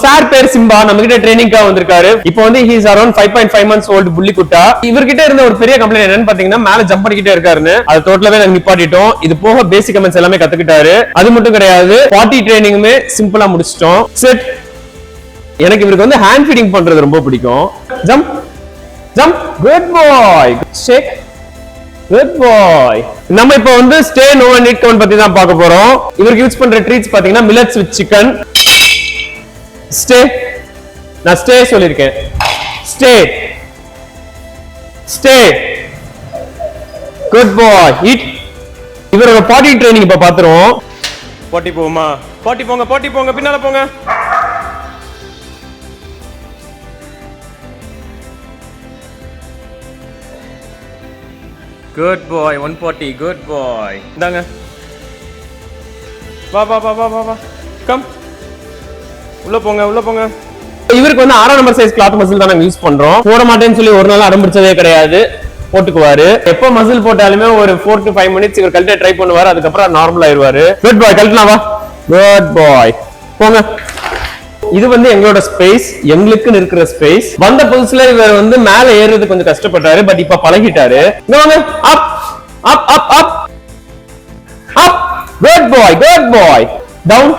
Sir பேர் Simba, நம்ம கிட்ட ட்ரைனிங்காக வந்திருக்காரு. இப்போ வந்து he is around 5.5 months old புள்ளி குட்டா. இவர்கிட்ட இருந்த ஒரு பெரிய கம்ப்ளைண்ட் என்னன்னு பாத்தீங்கன்னா மேல ஜம்ப் பண்ணிக்கிட்டே இருக்காருன்னு. அது டோட்டலாவே நாங்க நிப்பாட்டிட்டோம். இது போக பேசிக் கமெண்ட்ஸ் எல்லாமே கத்துக்கிட்டாரு. அது மட்டும் கிடையாது, பாட்டி ட்ரைனிங்குமே சிம்பிளா முடிச்சிட்டோம். செட். எனக்கு இவருக்கு வந்து ஹேண்ட் ஃபீடிங் பண்றது ரொம்ப பிடிக்கும். Jump jump, good boy, shake, good boy. நம்ம இப்போ வந்து stay no and it count பத்தி தான் பார்க்க போறோம். இவருக்கு யூஸ் பண்ற ட்ரீட்ஸ் பாத்தீங்கன்னா மில்லட்ஸ் வித் சிக்கன். ஸ்டே, நான் ஸ்டே சொல்லிருக்கேன். Stay stay, good boy. It. இவரோட பாட்டி ட்ரைனிங் இப்ப பாத்துறோம். பாட்டி போமா, பாட்டி போங்க, பாட்டி போங்க, பின்னால போங்க. குட் பாய், 140, குட் பாய். இந்தாங்க, வா வா வா வா வா, கம், உள்ள போங்க, உள்ள போங்க. இவருக்கு வந்து 6 நம்பர் சைஸ் கிளாத் மசில் தான் நாங்க யூஸ் பண்றோம். போட மாட்டேன்னு சொல்லி ஒரு நாள் அடம்பிடிச்சதே கிடையாது, போட்டுக்குவாரு. எப்ப மசில் போட்டாலுமே ஒரு 4 to 5 minutes இவர் கழட்ட ட்ரை பண்ணுவாரு. அதுக்கப்புறம் நார்மல் ஆயிருவாரு. குட் பாய், கழட்டனா வா, குட் பாய், போங்க. இது வந்து எங்களோட ஸ்பேஸ், எங்களுக்குன்னு இருக்கிற ஸ்பேஸ். வந்த புதுசுல இவர் வந்து மேல ஏறுறது கொஞ்சம் கஷ்டப்பட்டாரு, பட் இப்ப பழகிட்டாரு. இங்க வாங்க, அப் அப் அப் அப் அப், குட் பாய், குட் பாய். டவுன்